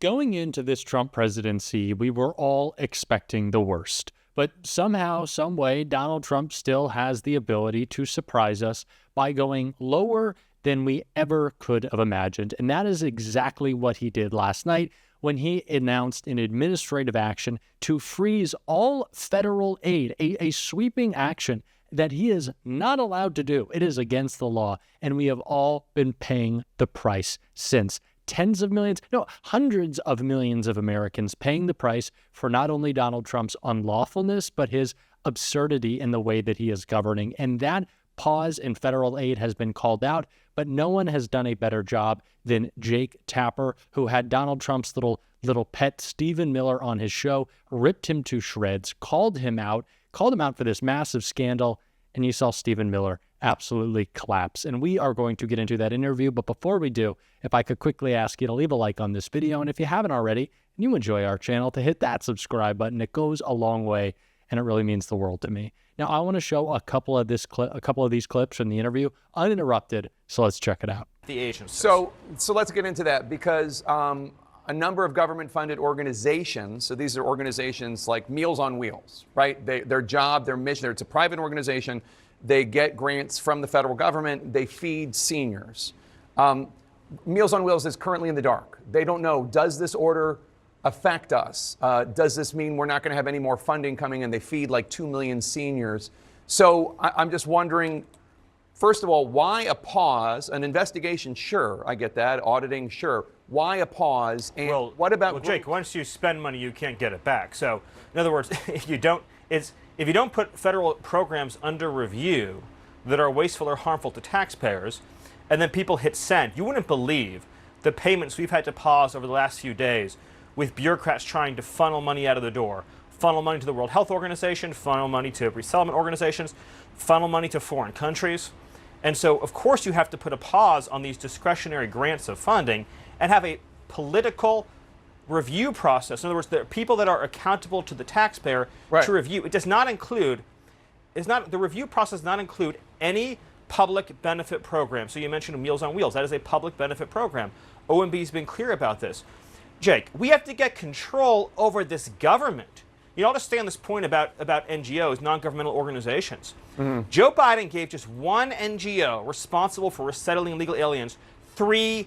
Going into this Trump presidency, we were all expecting the worst. But somehow, some way, Donald Trump still has the ability to surprise us by going lower than we ever could have imagined. And that is exactly what he did last night when he announced an administrative action to freeze all federal aid, a sweeping action that he is not allowed to do. It is against the law, and we have all been paying the price since. Tens of millions, no, hundreds of millions of Americans paying the price for not only Donald Trump's unlawfulness, but his absurdity in the way that he is governing. And that pause in federal aid has been called out, but no one has done a better job than Jake Tapper, who had Donald Trump's little pet Stephen Miller on his show, ripped him to shreds, called him out for this massive scandal, and you saw Stephen Miller absolutely collapse. And we are going to get into that interview. But before we do, if I could quickly ask you to leave a like on this video. And if you haven't already, and you enjoy our channel, to hit that subscribe button. It goes a long way, and it really means the world to me. Now, I want to show a couple of these clips from the interview uninterrupted. So let's check it out. The agencies. So let's get into that, because a number of government-funded organizations, so these are organizations like Meals on Wheels, right? Their job, their mission, it's a private organization. They get grants from the federal government. They feed seniors. Meals on Wheels is currently in the dark. They don't know, does this order affect us? Does this mean we're not going to have any more funding coming in? They feed like 2 million seniors. So I'm just wondering, first of all, why a pause? An investigation, sure, I get that. Auditing, sure. Why a pause? And what about? Well, Jake, once you spend money, you can't get it back. So, in other words, if you don't put federal programs under review that are wasteful or harmful to taxpayers, and then people hit send, you wouldn't believe the payments we've had to pause over the last few days with bureaucrats trying to funnel money out of the door, funnel money to the World Health Organization, funnel money to resettlement organizations, funnel money to foreign countries. And so, of course, you have to put a pause on these discretionary grants of funding and have a political review process. In other words, there are people that are accountable to the taxpayer to review. It does not include, the review process does not include any public benefit program. So you mentioned Meals on Wheels. That is a public benefit program. OMB has been clear about this. Jake, we have to get control over this government. You understand this point about NGOs, non-governmental organizations. Mm-hmm. Joe Biden gave just one NGO responsible for resettling illegal aliens $3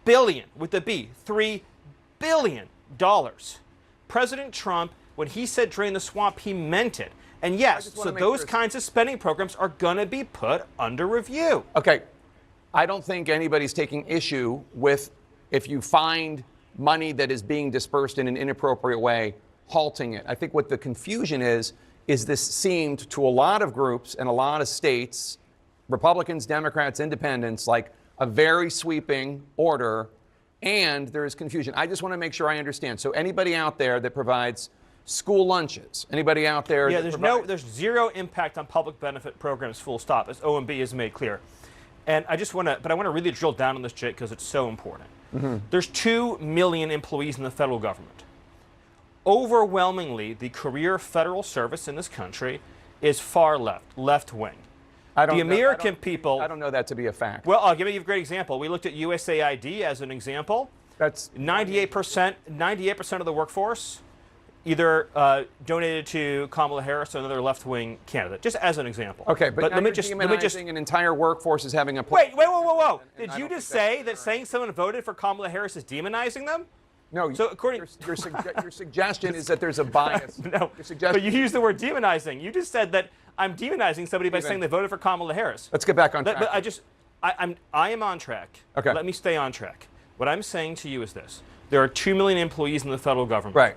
billion, with the B, $3 billion. President Trump, when he said drain the swamp, he meant it. And yes, so those kinds of spending programs are going to be put under review. Okay. I don't think anybody's taking issue with, if you find money that is being dispersed in an inappropriate way, halting it. I think what the confusion is this seemed to a lot of groups and a lot of states, Republicans, Democrats, Independents, like a very sweeping order, and there is confusion. I just want to make sure I understand. So anybody out there that provides school lunches, anybody out there? Yeah, there's zero impact on public benefit programs, full stop, as OMB has made clear. And I want to really drill down on this, Jake, because it's so important. Mm-hmm. There's 2 million employees in the federal government. Overwhelmingly, the career federal service in this country is far left wing. I don't know that to be a fact. Well, I'll give you a great example. We looked at USAID as an example. That's 98% of the workforce either donated to Kamala Harris or another left-wing candidate, just as an example. Okay, but let me just an entire workforce is having a whoa. Did you just say that saying someone voted for Kamala Harris is demonizing them? No, so according your suggestion is that there's a bias. No, but you used the word demonizing. You just said that I'm demonizing somebody by saying they voted for Kamala Harris. Let's get back on track. But I am on track. Okay. Let me stay on track. What I'm saying to you is this. There are 2 million employees in the federal government. Right.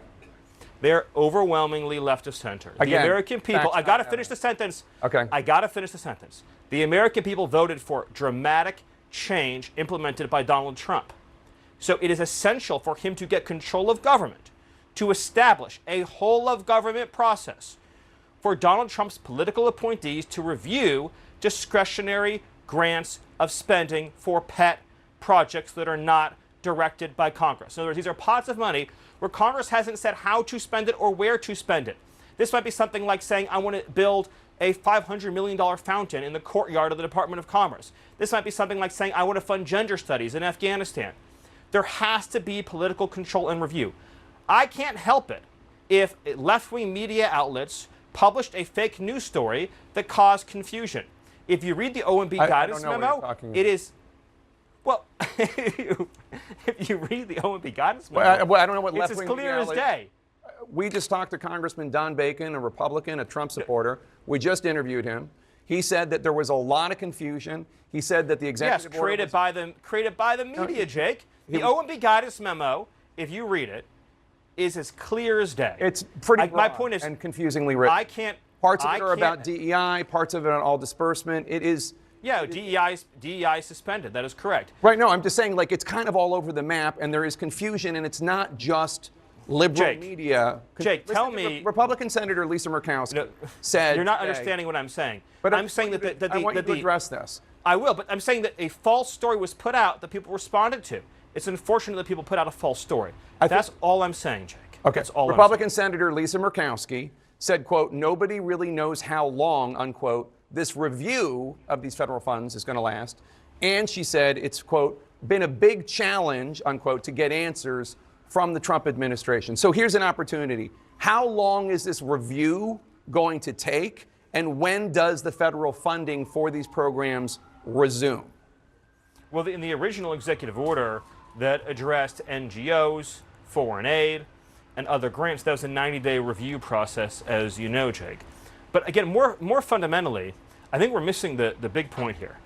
They're overwhelmingly left of center. The American people, I got to finish the sentence. Okay. I got to finish the sentence. The American people voted for dramatic change implemented by Donald Trump. So it is essential for him to get control of government, to establish a whole of government process for Donald Trump's political appointees to review discretionary grants of spending for pet projects that are not directed by Congress. In other words, these are pots of money where Congress hasn't said how to spend it or where to spend it. This might be something like saying, I want to build a $500 million fountain in the courtyard of the Department of Commerce. This might be something like saying, I want to fund gender studies in Afghanistan. There has to be political control and review. I can't help it if left-wing media outlets published a fake news story that caused confusion. If you read the OMB guidance memo, it is, well, if you read the OMB guidance memo, I don't know what it's as clear as day. We just talked to Congressman Don Bacon, a Republican, a Trump supporter. We just interviewed him. He said that there was a lot of confusion. He said that the executive order created by the media, Jake. The OMB guidance memo, if you read it, is as clear as day. It's pretty broad my point is, and confusingly written. Parts of it are about DEI, parts of it are all disbursement. It is. Yeah, DEI is suspended. That is correct. Right. No, I'm just saying, like, it's kind of all over the map, and there is confusion, and it's not just liberal media. Jake, tell me. Republican Senator Lisa Murkowski said. You're not understanding what I'm saying. But I'm saying that I want you to address this. I will, but I'm saying that a false story was put out that people responded to. It's unfortunate that people put out a false story. That's all I'm saying, Jake. Okay. That's all Republican Senator Lisa Murkowski said, quote, nobody really knows how long, unquote, this review of these federal funds is going to last. And she said it's, quote, been a big challenge, unquote, to get answers from the Trump administration. So here's an opportunity. How long is this review going to take? And when does the federal funding for these programs resume? Well, in the original executive order that addressed NGOs, foreign aid, and other grants, that was a 90-day review process, as you know, Jake. But again, more fundamentally, I think we're missing the big point here.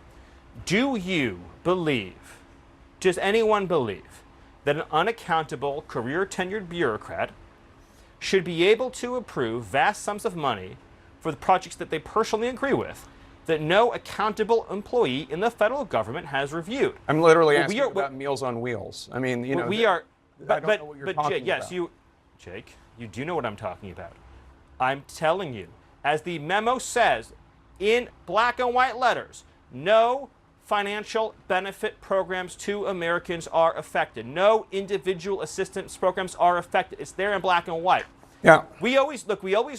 Do you believe, does anyone believe, that an unaccountable, career-tenured bureaucrat should be able to approve vast sums of money for the projects that they personally agree with, that no accountable employee in the federal government has reviewed? I'm literally asking about Meals on Wheels. I mean, you know, I don't know what you're talking about. Yes, Jake, you do know what I'm talking about. I'm telling you, as the memo says in black and white letters, no financial benefit programs to Americans are affected. No individual assistance programs are affected. It's there in black and white. Yeah. We always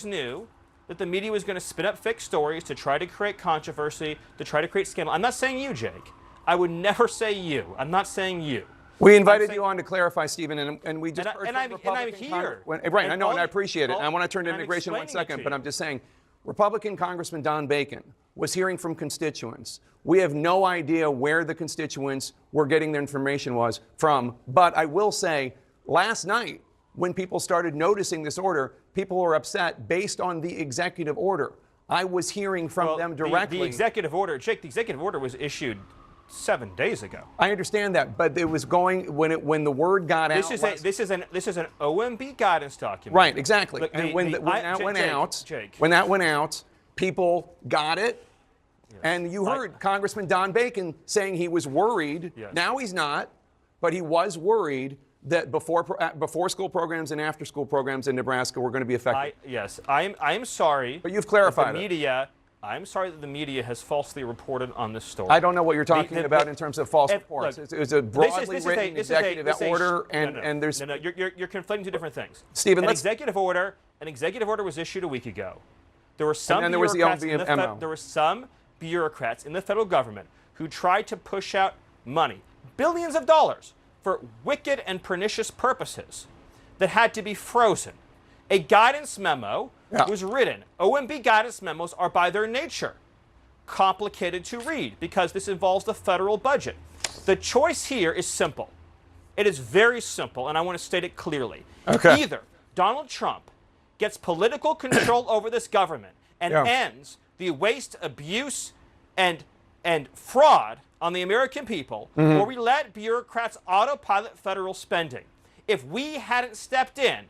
knew that the media was going to spin up fake stories to try to create controversy, to try to create scandal. I'm not saying you, Jake. I would never say you. I'm not saying you. We invited you on to clarify, Stephen, and we just heard and I'm here. Right, I know, and I appreciate it. I want to turn to immigration in 1 second, but I'm just saying, Republican Congressman Don Bacon was hearing from constituents. We have no idea where the constituents were getting their information from, but I will say, last night, when people started noticing this order, people were upset based on the executive order. I was hearing from them directly. The executive order, Jake, the executive order was issued 7 days ago. I understand that, but it was going when the word got out. This is an OMB guidance document. Right, exactly. Look, and when that went out, people got it, yes. And you heard Congressman Don Bacon saying he was worried. Yes. Now he's not, but he was worried that before school programs and after school programs in Nebraska were going to be affected. I am sorry. But you've clarified it. I'm sorry that the media has falsely reported on this story. I don't know what you're talking about in terms of false reports. Look, it's a broadly written executive order, and there's... No, you're conflating two different things. Stephen, an executive order was issued a week ago. There were some and then there was the OMB there were some bureaucrats in the federal government who tried to push out money, billions of dollars, for wicked and pernicious purposes that had to be frozen. A guidance memo was written. OMB guidance memos are by their nature complicated to read because this involves the federal budget. The choice here is simple. It is very simple, and I want to state it clearly. Okay. Either Donald Trump gets political control over this government and ends the waste, abuse, and fraud on the American people, or we let bureaucrats autopilot federal spending. If we hadn't stepped in,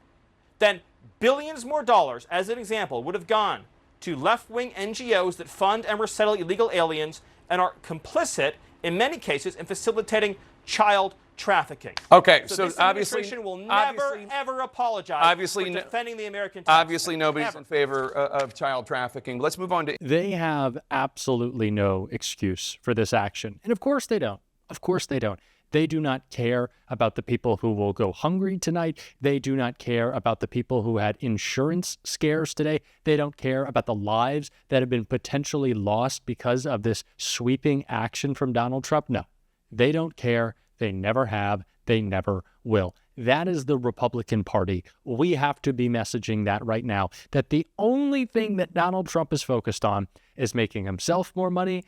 then billions more dollars, as an example, would have gone to left-wing NGOs that fund and resettle illegal aliens and are complicit, in many cases, in facilitating child trafficking. Okay, so this administration will never, ever apologize for defending the American taxpayer. Obviously, nobody's in favor of child trafficking. Let's move on to... They have absolutely no excuse for this action. And of course they don't. Of course they don't. They do not care about the people who will go hungry tonight. They do not care about the people who had insurance scares today. They don't care about the lives that have been potentially lost because of this sweeping action from Donald Trump. No, they don't care. They never have. They never will. That is the Republican Party. We have to be messaging that right now, that the only thing that Donald Trump is focused on is making himself more money,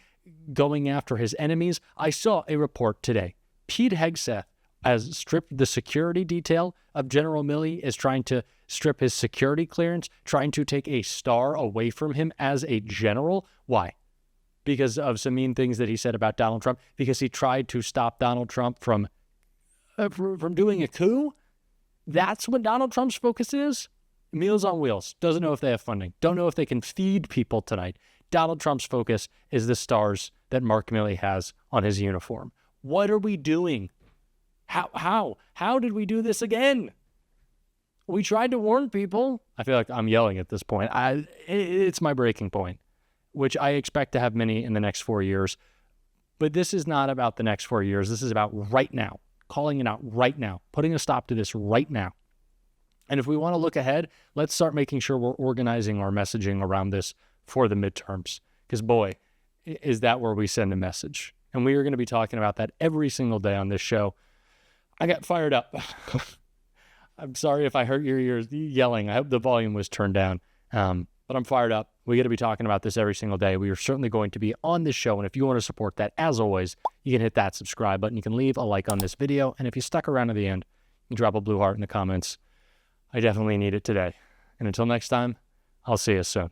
going after his enemies. I saw a report today. Pete Hegseth has stripped the security detail of General Milley, is trying to strip his security clearance, trying to take a star away from him as a general. Why? Because of some mean things that he said about Donald Trump, because he tried to stop Donald Trump from doing a coup. That's what Donald Trump's focus is. Meals on Wheels. Doesn't know if they have funding. Don't know if they can feed people tonight. Donald Trump's focus is the stars that Mark Milley has on his uniform. What are we doing? How did we do this again? We tried to warn people. I feel like I'm yelling at this point. It's my breaking point, which I expect to have many in the next 4 years. But this is not about the next 4 years. This is about right now, calling it out right now, putting a stop to this right now. And if we want to look ahead, let's start making sure we're organizing our messaging around this for the midterms. Because boy, is that where we send a message. And we are going to be talking about that every single day on this show. I got fired up. I'm sorry if I hurt your ears yelling. I hope the volume was turned down. But I'm fired up. We got to be talking about this every single day. We are certainly going to be on this show. And if you want to support that, as always, you can hit that subscribe button. You can leave a like on this video. And if you stuck around to the end, you can drop a blue heart in the comments. I definitely need it today. And until next time, I'll see you soon.